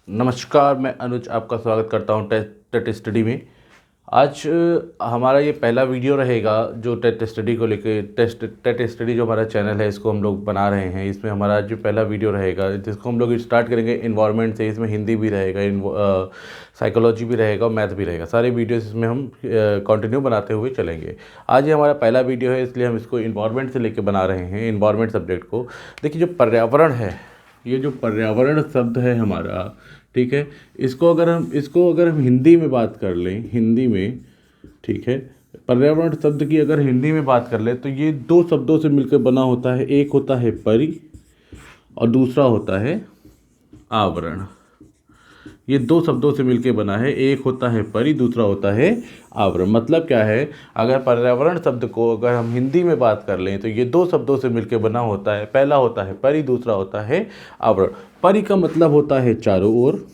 नमस्कार, मैं अनुज आपका स्वागत करता हूं टेट स्टडी में। आज हमारा ये पहला वीडियो रहेगा जो टेट स्टडी को लेके टेट स्टडी जो हमारा चैनल है इसको हम लोग बना रहे हैं। इसमें हमारा जो पहला वीडियो रहेगा जिसको हम लोग स्टार्ट करेंगे इन्वायरमेंट से। इसमें हिंदी भी रहेगा, साइकोलॉजी भी रहेगा और मैथ भी रहेगा। सारे वीडियोस इसमें हम कंटिन्यू बनाते हुए चलेंगे। आज ये हमारा पहला वीडियो है, इसलिए हम इसको इन्वायरमेंट से लेके बना रहे हैं, इन्वायरमेंट सब्जेक्ट को। देखिए, जो पर्यावरण है, ये जो पर्यावरण शब्द है हमारा, ठीक है, इसको अगर हम हिंदी में बात कर लें, हिंदी में, ठीक है, पर्यावरण शब्द की अगर हिंदी में बात कर लें तो ये दो शब्दों से मिलकर बना होता है। एक होता है परि और दूसरा होता है आवरण। ये दो शब्दों से मिलकर बना है, एक होता है परि, दूसरा होता है आवरण। मतलब क्या है, अगर पर्यावरण शब्द को अगर हम हिंदी में बात कर लें तो ये दो शब्दों से मिलकर बना होता है। पहला होता है परि, दूसरा होता है आवरण। परि का मतलब होता है चारों ओर,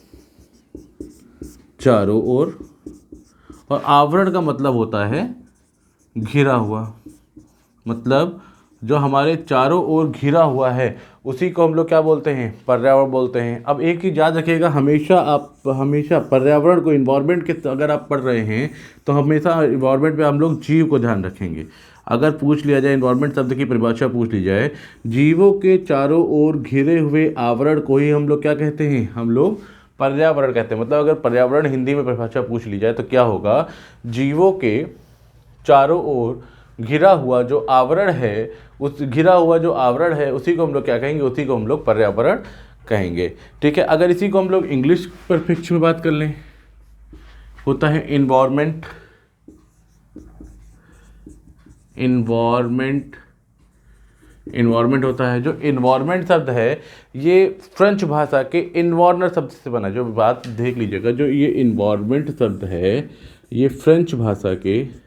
चारों ओर, और आवरण का मतलब होता है घिरा हुआ। मतलब जो हमारे चारों ओर घिरा हुआ है उसी को हम लोग क्या बोलते हैं, पर्यावरण बोलते हैं। अब एक चीज़ याद रखिएगा, हमेशा पर्यावरण को, इन्वायरमेंट के अगर आप पढ़ रहे हैं तो हमेशा इन्वायरमेंट पे हम लोग जीव को ध्यान रखेंगे। अगर पूछ लिया जाए, इन्वायरमेंट शब्द की परिभाषा पूछ ली जाए, जीवों के चारों ओर घिरे हुए आवरण को ही हम लोग क्या कहते हैं, हम लोग पर्यावरण कहते हैं। मतलब अगर पर्यावरण हिंदी में परिभाषा पूछ ली जाए तो क्या होगा, जीवों के चारों ओर घिरा हुआ जो आवरण है, उस घिरा हुआ जो आवरण है उसी को हम लोग क्या कहेंगे, उसी को हम लोग पर्यावरण कहेंगे। ठीक है, अगर इसी को हम लोग इंग्लिश परफेक्ट में बात कर लें, होता है इन्वायरमेंट। इन्वायरमेंट होता है, जो इन्वायरमेंट शब्द है ये फ्रेंच भाषा के इन्वायरनर शब्द से बना है। जो बात देख लीजिएगा, जो ये इन्वायरमेंट शब्द है ये फ्रेंच भाषा के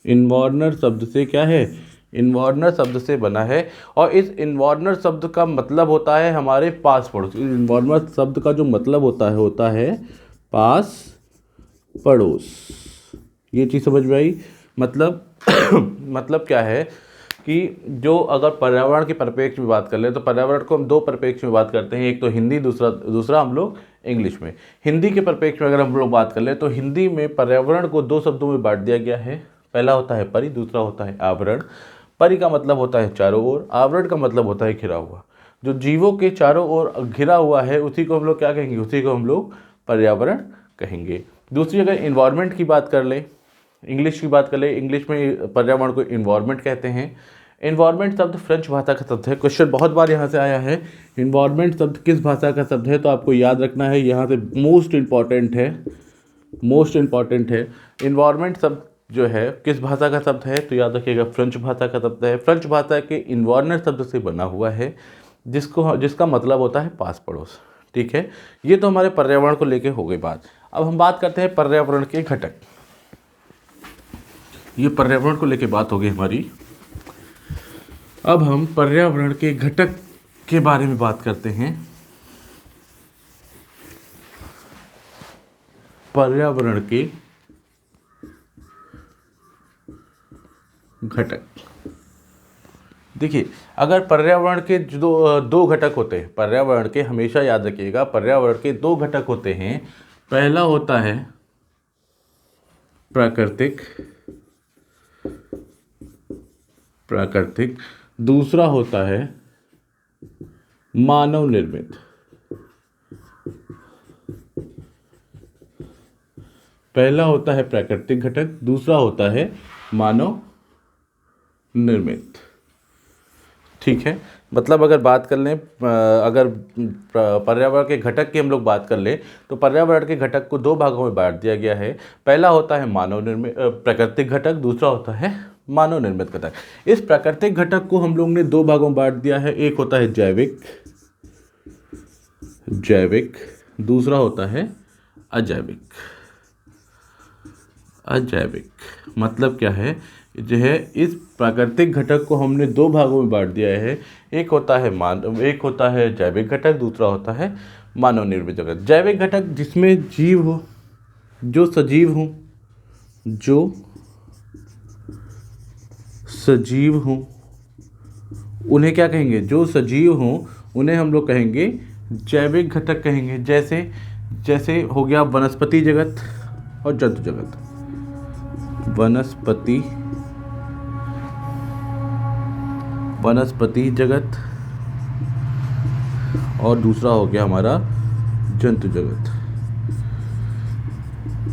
इन्वायरनर शब्द से क्या है, इन्वायरनर शब्द से बना है। और इस इन्वायरनर शब्द का मतलब होता है हमारे पास पड़ोस। इन्वायरनर शब्द का जो मतलब होता है पास पड़ोस। ये चीज़ समझ में आई। मतलब मतलब क्या है कि जो अगर पर्यावरण के परिप्रेक्ष्य में बात कर ले तो पर्यावरण को हम दो परिप्रेक्ष्य में बात करते हैं, एक तो हिंदी, दूसरा हम लोग इंग्लिश में। हिंदी के परिप्रेक्ष्य में अगर हम लोग बात कर ले तो हिंदी में पर्यावरण को दो शब्दों में बांट दिया गया है। पहला होता है परि, दूसरा होता है आवरण। परि का मतलब होता है चारों ओर, आवरण का मतलब होता है घिरा हुआ। जो जीवों के चारों ओर घिरा हुआ है उसी को हम लोग क्या कहेंगे, उसी को हम लोग पर्यावरण कहेंगे। दूसरी अगर इन्वायरमेंट की बात कर ले, इंग्लिश की बात कर ले, इंग्लिश में पर्यावरण को इन्वायरमेंट कहते हैं। इन्वायरमेंट शब्द फ्रेंच भाषा का शब्द है। क्वेश्चन बहुत बार यहाँ से आया है, इन्वायरमेंट शब्द किस भाषा का शब्द है, तो आपको याद रखना है यहाँ से मोस्ट इम्पॉर्टेंट है। इन्वायरमेंट शब्द जो है किस भाषा का शब्द है, तो याद रखिएगा फ्रेंच भाषा का शब्द है। फ्रेंच भाषा के इन्वायरनर शब्द से बना हुआ है जिसका मतलब होता है पास पड़ोस। ठीक है, ये तो हमारे पर्यावरण को लेके हो गई बात। अब हम बात करते हैं पर्यावरण के घटक। ये पर्यावरण को लेके बात हो गई हमारी। अब हम पर्यावरण के घटक के बारे में बात करते हैं। पर्यावरण के घटक, देखिए, अगर पर्यावरण के जो दो घटक होते हैं, पर्यावरण के, हमेशा याद रखिएगा, पर्यावरण के दो घटक होते हैं। पहला होता है प्राकृतिक, दूसरा होता है मानव निर्मित। पहला होता है प्राकृतिक घटक, दूसरा होता है मानव निर्मित। ठीक है, मतलब अगर बात कर लें, अगर पर्यावरण के घटक की हम लोग बात कर लें तो पर्यावरण के घटक को दो भागों में बांट दिया गया है। पहला होता है मानव निर्मित प्राकृतिक घटक, दूसरा होता है मानव निर्मित घटक। इस प्राकृतिक घटक को हम लोग ने दो भागों में बांट दिया है। एक होता है जैविक, दूसरा होता है अजैविक। मतलब क्या है, जो है इस प्राकृतिक घटक को हमने दो भागों में बांट दिया है। एक होता है जैविक घटक, दूसरा होता है मानव निर्मित घटक। जैविक घटक जिसमें जीव हो, जो सजीव हो, जो सजीव हों उन्हें क्या कहेंगे, जो सजीव हों उन्हें हम लोग कहेंगे जैविक घटक कहेंगे। जैसे जैसे हो गया वनस्पति जगत और जंतु जगत। वनस्पति जगत और दूसरा हो गया हमारा जंतु जगत।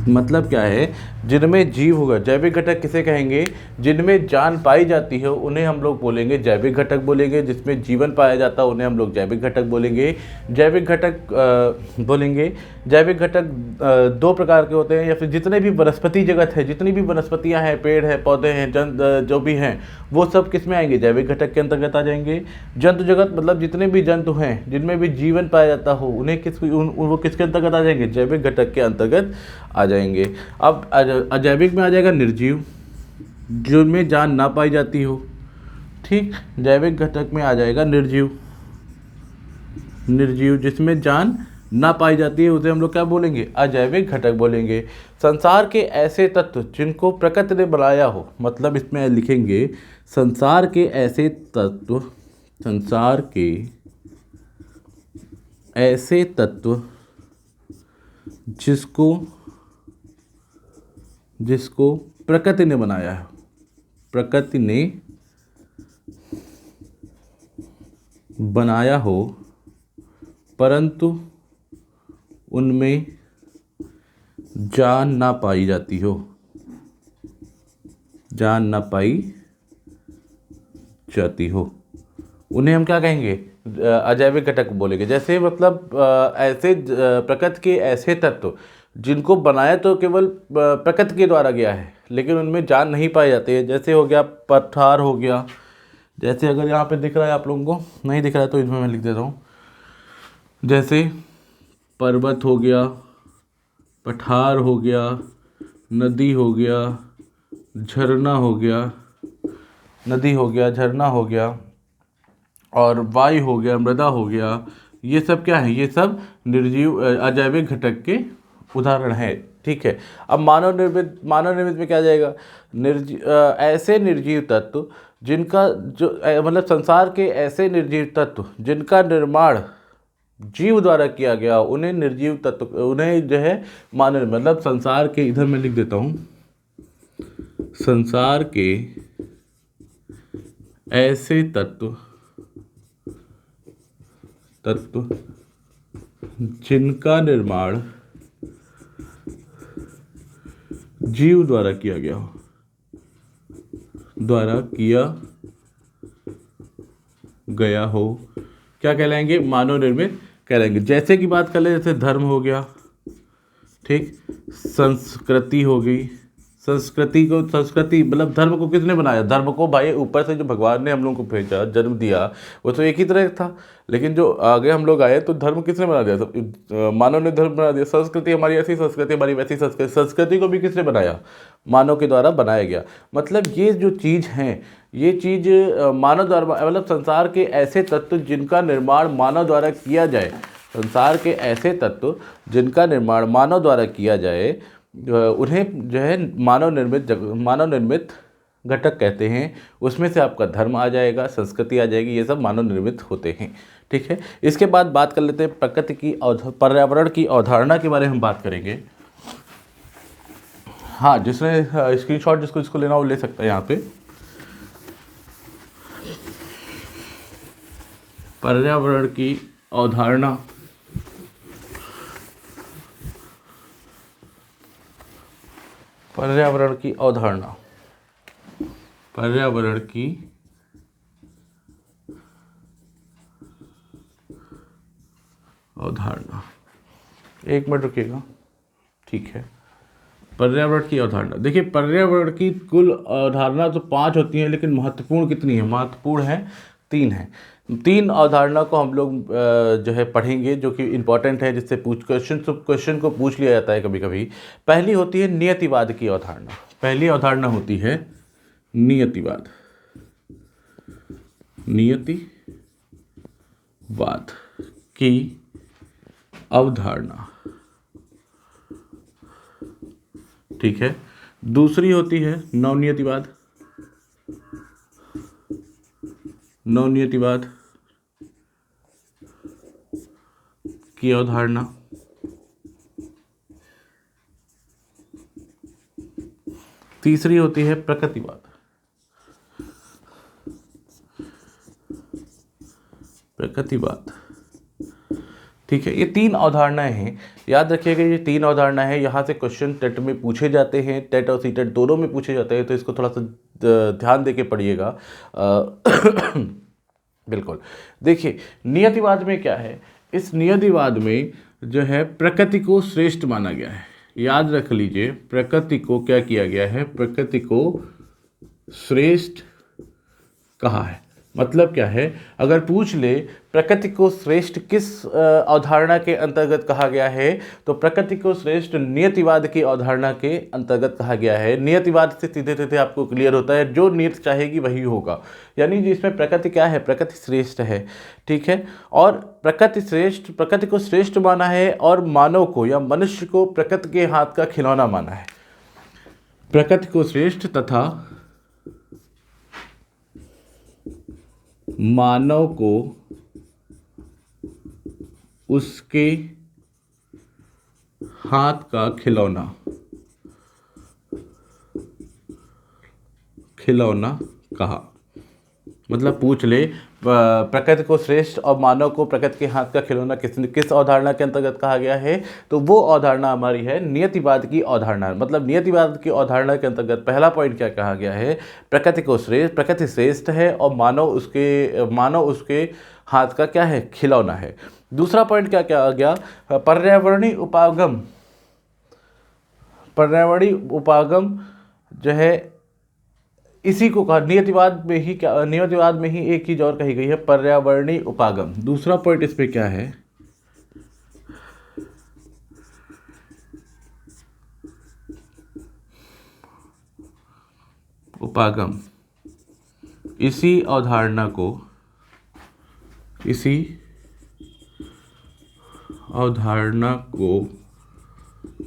मतलब क्या है, जिनमें जीव होगा। जैविक घटक किसे कहेंगे, जिनमें जान पाई जाती है उन्हें हम लोग बोलेंगे जैविक घटक बोलेंगे। जिसमें जीवन पाया जाता है उन्हें हम लोग जैविक घटक बोलेंगे। जैविक घटक दो प्रकार के होते हैं, या फिर जितने भी वनस्पति जगत है, जितनी भी वनस्पतियां हैं, पेड़ है, पौधे हैं, जो भी हैं, वो सब किस में आएंगे, जैविक घटक के अंतर्गत आ जाएंगे। जंतु जगत मतलब जितने भी जंतु हैं जिनमें भी जीवन पाया जाता हो उन्हें वो किसके अंतर्गत आ जाएंगे, जैविक घटक के अंतर्गत आ जाएंगे। अब अजैविक में आ जाएगा निर्जीव, जिनमें जान ना पाई जाती हो। ठीक, जैविक घटक में आ जाएगा निर्जीव जिसमें जान ना पाई जाती है उसे हम लोग क्या बोलेंगे, अजैविक घटक बोलेंगे। संसार के ऐसे तत्व जिनको प्रकृति ने बनाया हो, मतलब इसमें लिखेंगे संसार के ऐसे तत्व जिसको प्रकृति ने बनाया है, प्रकृति ने बनाया हो, परंतु उनमें जान ना पाई जाती हो, उन्हें हम क्या कहेंगे, अजैविक घटक बोलेंगे। जैसे मतलब ऐसे प्रकृति के ऐसे तत्व जिनको बनाया तो केवल प्रकृति के द्वारा गया है, लेकिन उनमें जान नहीं पाई जाती है। जैसे हो गया पठार हो गया, जैसे अगर यहाँ पे दिख रहा है आप लोगों को, नहीं दिख रहा है तो इसमें मैं लिख देता हूँ। जैसे पर्वत हो गया, पठार हो गया, नदी हो गया, झरना हो गया, और वायु हो गया, मृदा हो गया। ये सब क्या है, ये सब निर्जीव अजैविक घटक के उदाहरण है। ठीक है, अब मानव निर्मित में क्या आ जाएगा, ऐसे निर्जीव तत्व जिनका मतलब संसार के ऐसे निर्जीव तत्व जिनका निर्माण जीव द्वारा किया गया उन्हें निर्जीव तत्व, उन्हें जो है मानव, मतलब संसार के, इधर मैं लिख देता हूँ, संसार के ऐसे तत्व जिनका निर्माण जीव द्वारा किया गया हो, क्या कहलाएंगे, मानव निर्मित कहलाएंगे। जैसे कि बात कर ले, जैसे धर्म हो गया, ठीक, संस्कृति हो गई। संस्कृति मतलब धर्म को किसने बनाया, धर्म को भाई ऊपर से जो भगवान ने हम लोग को भेजा, जन्म दिया, वो तो एक ही तरह था, लेकिन जो आगे हम लोग आए तो धर्म किसने बना दिया, तो मानव ने धर्म बना दिया। संस्कृति हमारी ऐसी, संस्कृति हमारी वैसी। संस्कृति को भी किसने बनाया, मानव के द्वारा बनाया गया। मतलब ये जो चीज़ हैं, ये चीज़ मानव द्वारा, मतलब संसार के ऐसे तत्व जिनका निर्माण मानव द्वारा किया जाए, संसार के ऐसे तत्व जिनका निर्माण मानव द्वारा किया जाए उन्हें जो है मानव निर्मित घटक कहते हैं। उसमें से आपका धर्म आ जाएगा, संस्कृति आ जाएगी, ये सब मानव निर्मित होते हैं। ठीक है, इसके बाद बात कर लेते हैं प्रकृति की पर्यावरण की अवधारणा के बारे में हम बात करेंगे। हाँ, जिसने स्क्रीनशॉट जिसको लेना वो ले सकता है। यहाँ पे पर्यावरण की अवधारणा, पर्यावरण की अवधारणा, एक मिनट रुकिएगा। ठीक है, पर्यावरण की अवधारणा, देखिए पर्यावरण की कुल अवधारणा तो 5 होती हैं, लेकिन महत्वपूर्ण कितनी है, महत्वपूर्ण है 3 है। 3 अवधारणा को हम लोग जो है पढ़ेंगे, जो कि इम्पॉर्टेंट है, जिससे क्वेश्चन को पूछ लिया जाता है कभी कभी। पहली होती है नियतिवाद की अवधारणा। पहली अवधारणा होती है नियतिवाद की अवधारणा। ठीक है, दूसरी होती है नवनियतिवाद। नवनियतिवाद की अवधारणा। तीसरी होती है प्रकृतिवाद। प्रकृतिवाद, ठीक है। ये तीन अवधारणाएं हैं, याद रखिएगा ये तीन अवधारणाएं हैं। यहाँ से क्वेश्चन टेट में पूछे जाते हैं, टेट और सीटेट दोनों में पूछे जाते हैं, तो इसको थोड़ा सा ध्यान देके पढ़िएगा। बिल्कुल। देखिए नियतिवाद में क्या है, इस नियतिवाद में जो है प्रकृति को श्रेष्ठ माना गया है। याद रख लीजिए, प्रकृति को क्या किया गया है, प्रकृति को श्रेष्ठ कहा है। मतलब क्या है, अगर पूछ ले प्रकृति को श्रेष्ठ किस अवधारणा के अंतर्गत कहा गया है, तो प्रकृति को श्रेष्ठ नियतिवाद की अवधारणा के अंतर्गत कहा गया है। नियतिवाद से सीधे सीधे आपको क्लियर होता है, जो नियत चाहेगी वही होगा, यानी जिसमें प्रकृति क्या है, प्रकृति श्रेष्ठ है, ठीक है। और प्रकृति को श्रेष्ठ माना है, और मानव को या मनुष्य को प्रकृति के हाथ का खिलौना माना है। प्रकृति को श्रेष्ठ तथा मानव को उसके हाथ का खिलौना कहा। मतलब पूछ ले प्रकृति को श्रेष्ठ और मानव को प्रकृति के हाथ का खिलौना किस अवधारणा के अंतर्गत कहा गया है, तो वो अवधारणा हमारी है नियतिवाद की अवधारणा। मतलब नियतिवाद की अवधारणा के अंतर्गत पहला पॉइंट क्या कहा गया है, प्रकृति श्रेष्ठ है और मानव उसके हाथ का क्या है, खिलौना है। दूसरा पॉइंट क्या कहा गया, पर्यावरणीय उपागम जो है, इसी को कहा नियतिवाद में ही एक चीज और कही गई है, पर्यावरणीय उपागम। दूसरा पॉइंट इस पे क्या है, उपागम। इसी अवधारणा को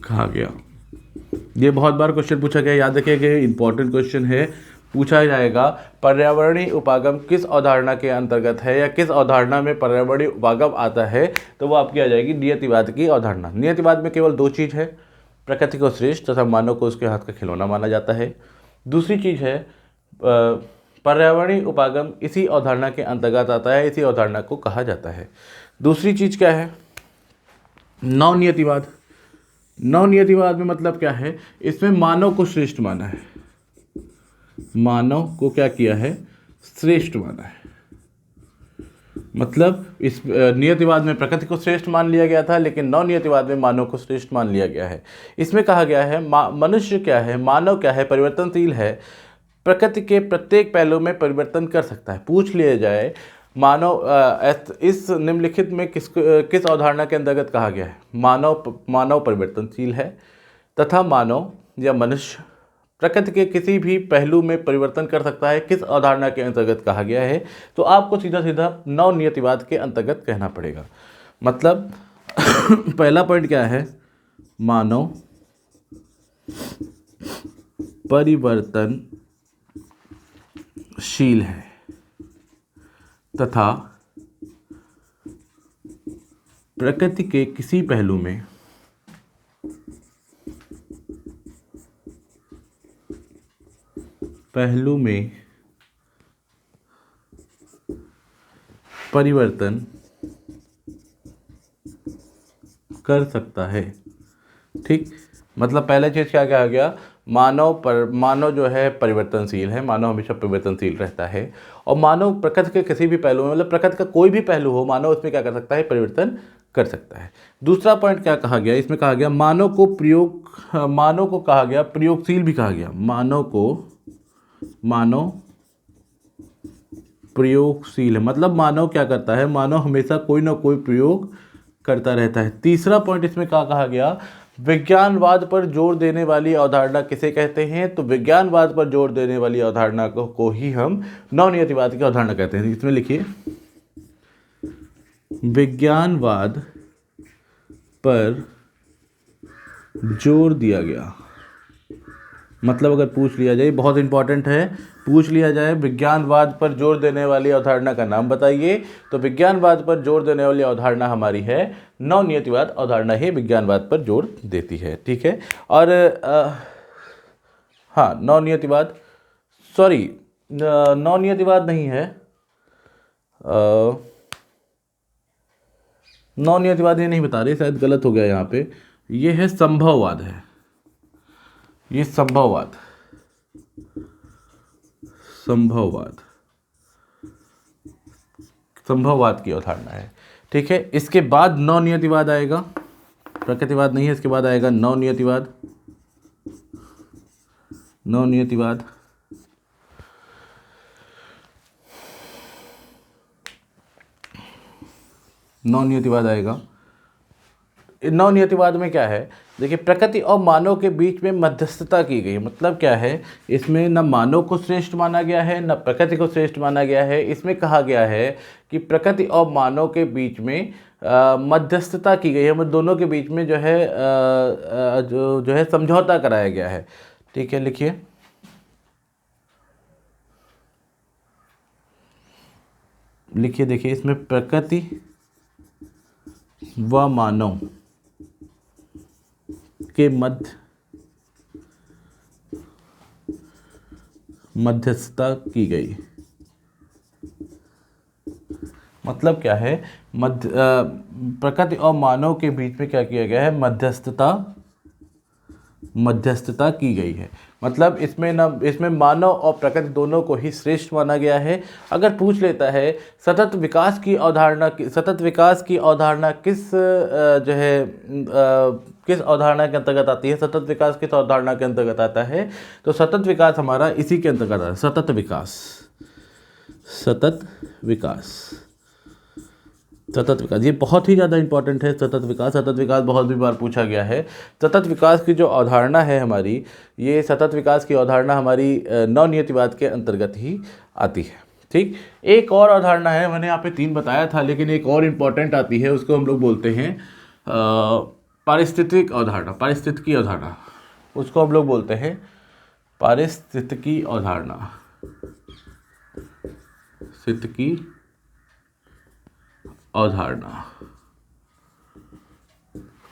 कहा गया। ये बहुत बार क्वेश्चन पूछा गया, याद रखिएगा इंपॉर्टेंट क्वेश्चन है, पूछा जाएगा पर्यावरणीय उपागम किस अवधारणा के अंतर्गत है या किस अवधारणा में पर्यावरणीय उपागम आता है, तो वो आपकी आ जाएगी नियतिवाद की अवधारणा। नियतिवाद में केवल दो चीज़ है, प्रकृति को श्रेष्ठ तथा मानव को उसके हाथ का खिलौना माना जाता है। दूसरी चीज़ है पर्यावरणीय उपागम इसी अवधारणा के अंतर्गत आता है, इसी अवधारणा को कहा जाता है। दूसरी चीज़ क्या है, नवनियतिवाद। नवनियतिवाद में मतलब क्या है, इसमें मानव को श्रेष्ठ माना है, मानव को क्या किया है, श्रेष्ठ माना है। मतलब इस नियतिवाद में प्रकृति को श्रेष्ठ मान लिया गया था, लेकिन नवनियतिवाद में मानव को श्रेष्ठ मान लिया गया है। इसमें कहा गया है मनुष्य क्या है, मानव क्या है, परिवर्तनशील है, प्रकृति के प्रत्येक पहलू में परिवर्तन कर सकता है। पूछ लिया जाए मानव इस निम्नलिखित में किस अवधारणा के अंतर्गत कहा गया है, मानव परिवर्तनशील है तथा मानव या मनुष्य प्रकृति के किसी भी पहलू में परिवर्तन कर सकता है, किस अवधारणा के अंतर्गत कहा गया है, तो आपको सीधा सीधा नवनियतिवाद के अंतर्गत कहना पड़ेगा। मतलब पहला पॉइंट क्या है, मानव परिवर्तनशील है तथा प्रकृति के किसी पहलू में परिवर्तन कर सकता है। ठीक, मतलब पहला चीज़ क्या कहा गया, मानव जो है परिवर्तनशील है, मानव हमेशा परिवर्तनशील रहता है, और मानव प्रकृति के किसी भी पहलू में, मतलब प्रकृति का कोई भी पहलू हो, मानव उसमें क्या कर सकता है, परिवर्तन कर सकता है। दूसरा पॉइंट क्या कहा गया, इसमें कहा गया मानव को कहा गया प्रयोगशील भी कहा गया, मानव प्रयोगशील है। मतलब मानव क्या करता है, मानव हमेशा कोई ना कोई प्रयोग करता रहता है। तीसरा पॉइंट इसमें क्या कहा गया, विज्ञानवाद पर जोर देने वाली अवधारणा किसे कहते हैं, तो विज्ञानवाद पर जोर देने वाली अवधारणा को ही हम नवनियतिवाद की अवधारणा कहते हैं। इसमें लिखिए, विज्ञानवाद पर जोर दिया गया मतलब अगर पूछ लिया जाए, बहुत इंपॉर्टेंट है, पूछ लिया जाए विज्ञानवाद पर जोर देने वाली अवधारणा का नाम बताइए, तो विज्ञानवाद पर जोर देने वाली अवधारणा हमारी है नवनियतिवाद अवधारणा ही विज्ञानवाद पर जोर देती है। ठीक है। और हाँ, नवनियतिवाद, सॉरी नवनियतिवाद नहीं है, नवनियतिवाद ये नहीं बता रही, शायद गलत हो गया यहाँ पे, ये है संभववाद है, ये संभववाद, संभववाद, संभववाद की अवधारणा है। ठीक है। इसके बाद नवनियतिवाद आएगा, प्रकृतिवाद नहीं है, इसके बाद आएगा नवनियतिवाद। नवनियतिवाद नवनियतिवाद आएगा। नवनियतिवाद में क्या है, देखिए प्रकृति और मानव के बीच में मध्यस्थता की गई। मतलब क्या है, इसमें न मानव को श्रेष्ठ माना गया है न प्रकृति को श्रेष्ठ माना गया है। इसमें कहा गया है कि प्रकृति और मानव के बीच में मध्यस्थता की गई है, मतलब दोनों के बीच में जो है जो है समझौता कराया गया है। ठीक है, लिखिए, लिखिए, देखिए इसमें प्रकृति व मानव के मध्यस्थता की गई। मतलब क्या है, प्रकृति और मानव के बीच में क्या किया गया है, मध्यस्थता की गई है। मतलब इसमें मानव और प्रकृति दोनों को ही श्रेष्ठ माना गया है। अगर पूछ लेता है सतत विकास की अवधारणा, सतत विकास की अवधारणा किस जो है किस अवधारणा के अंतर्गत आती है, सतत विकास किस अवधारणा के अंतर्गत आता है, तो सतत विकास हमारा इसी के अंतर्गत आता है, सतत विकास, सतत विकास, सतत विकास। ये बहुत ही ज़्यादा इंपॉर्टेंट है, सतत विकास। सतत विकास बहुत भी बार पूछा गया है। सतत विकास की जो अवधारणा है हमारी, ये सतत विकास की अवधारणा हमारी नवनियतिवाद के अंतर्गत ही आती है। ठीक। एक और अवधारणा है, मैंने यहाँ पे 3 बताया था, लेकिन एक और इम्पॉर्टेंट आती है, उसको हम लोग बोलते हैं पारिस्थितिक अवधारणा, पारिस्थितिकी अवधारणा, उसको हम लोग बोलते हैं पारिस्थितिकी अवधारणा, पारिस्थितिकी अवधारणा,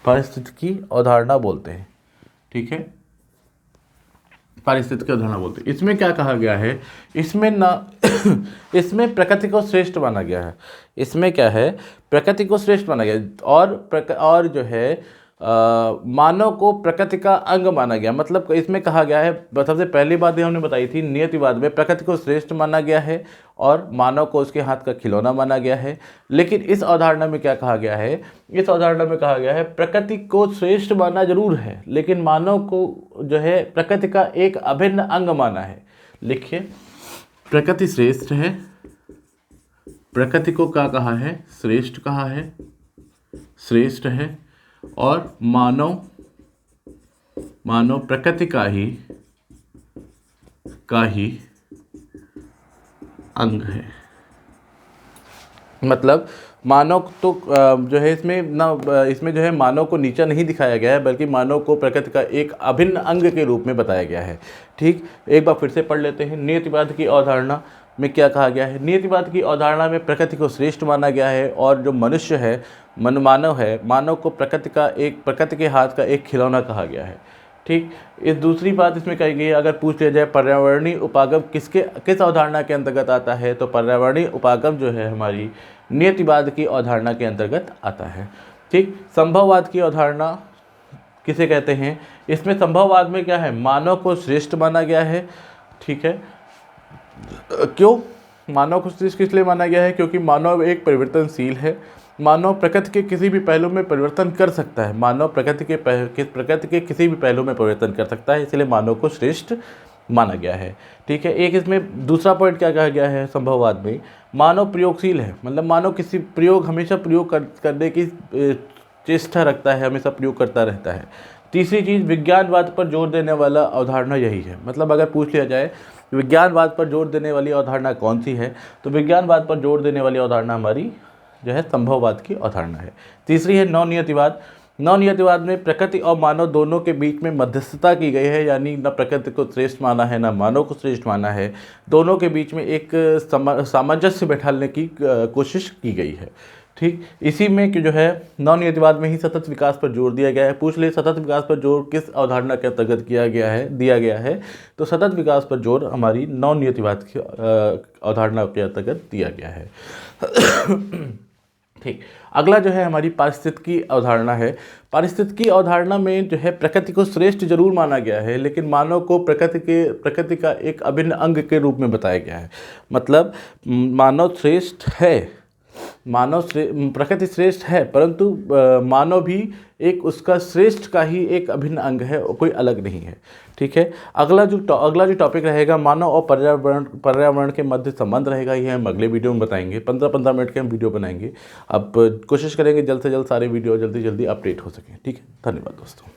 पारिस्थितिकी अवधारणा बोलते हैं। ठीक है, पारिस्थितिकी अवधारणा बोलते हैं। इसमें क्या कहा गया है, इसमें इसमें प्रकृति को श्रेष्ठ माना गया है। इसमें क्या है, प्रकृति को श्रेष्ठ माना गया और जो है मानव को प्रकृति का अंग माना गया। मतलब इसमें कहा गया है, सबसे पहली बात हमने बताई थी, नियतिवाद में प्रकृति को श्रेष्ठ माना गया है और मानव को उसके हाथ का खिलौना माना गया है। लेकिन इस अवधारणा में क्या कहा गया है, इस अवधारणा में कहा गया है प्रकृति को श्रेष्ठ माना जरूर है, लेकिन मानव को जो है प्रकृति का एक अभिन्न अंग माना है। लिखिए, प्रकृति श्रेष्ठ है, प्रकृति को क्या कहा है, श्रेष्ठ कहा है, श्रेष्ठ है, और मानव प्रकृति का ही अंग है। मतलब मानव तो जो है इसमें जो है मानव को नीचा नहीं दिखाया गया है, बल्कि मानव को प्रकृति का एक अभिन्न अंग के रूप में बताया गया है। ठीक। एक बार फिर से पढ़ लेते हैं। नियतिवाद की अवधारणा में क्या कहा गया है, नियतिवाद की अवधारणा में प्रकृति को श्रेष्ठ माना गया है और जो मनुष्य है, मानव है, मानव को प्रकृति के हाथ का एक खिलौना कहा गया है। ठीक। इस दूसरी बात इसमें कही गई है, अगर पूछ लिया जाए पर्यावरणीय उपागम किस अवधारणा के अंतर्गत आता है, तो पर्यावरणीय उपागम जो है हमारी नियतिवाद की अवधारणा के अंतर्गत आता है। ठीक। संभववाद की अवधारणा किसे कहते हैं, इसमें संभववाद में क्या है, मानव को श्रेष्ठ माना गया है। ठीक है। क्यों मानव को श्रेष्ठ किस लिए माना गया है, क्योंकि मानव एक परिवर्तनशील है, मानव प्रकृति के किसी भी पहलू में परिवर्तन कर सकता है, मानव प्रकृति के किसी भी पहलू में परिवर्तन कर सकता है, इसलिए मानव को श्रेष्ठ माना गया है। ठीक है। एक इसमें दूसरा पॉइंट क्या कहा गया है संभववाद में, मानव प्रयोगशील है, मतलब मानव किसी हमेशा प्रयोग करने की चेष्टा रखता है, हमेशा प्रयोग करता रहता है। तीसरी चीज़, विज्ञानवाद पर जोर देने वाला अवधारणा यही है। मतलब अगर पूछ लिया जाए विज्ञानवाद पर जोर देने वाली अवधारणा कौन सी है, तो विज्ञानवाद पर जोर देने वाली अवधारणा हमारी जो है संभववाद की अवधारणा है। तीसरी है नवनियतिवाद। नव नियतिवाद में प्रकृति और मानव दोनों के बीच में मध्यस्थता की गई है, यानी न प्रकृति को श्रेष्ठ माना है न मानव को श्रेष्ठ माना है, दोनों के बीच में एक सामंजस्य बैठाने की कोशिश की गई है। ठीक, इसी में कि जो है नव नियतिवाद में ही सतत विकास पर जोर दिया गया है। पूछ ले सतत विकास पर जोर किस अवधारणा के अंतर्गत दिया गया है, तो सतत विकास पर जोर हमारी नव नियतिवाद की अवधारणा के अंतर्गत दिया गया है। ठीक, अगला जो है हमारी पारिस्थितिकी अवधारणा है। पारिस्थितिकी अवधारणा में जो है प्रकृति को श्रेष्ठ जरूर माना गया है, लेकिन मानव को प्रकृति का एक अभिन्न अंग के रूप में बताया गया है। मतलब मानव श्रेष्ठ है, प्रकृति श्रेष्ठ है, परंतु मानव भी एक उसका श्रेष्ठ का ही एक अभिन्न अंग है, कोई अलग नहीं है। ठीक है, अगला जो टॉपिक रहेगा मानव और पर्यावरण के मध्य संबंध रहेगा, ये हम अगले वीडियो में बताएंगे। 15-15 मिनट के हम वीडियो बनाएंगे। अब कोशिश करेंगे जल्द से जल्द सारे वीडियो जल्दी अपडेट हो सकें। ठीक है, धन्यवाद दोस्तों।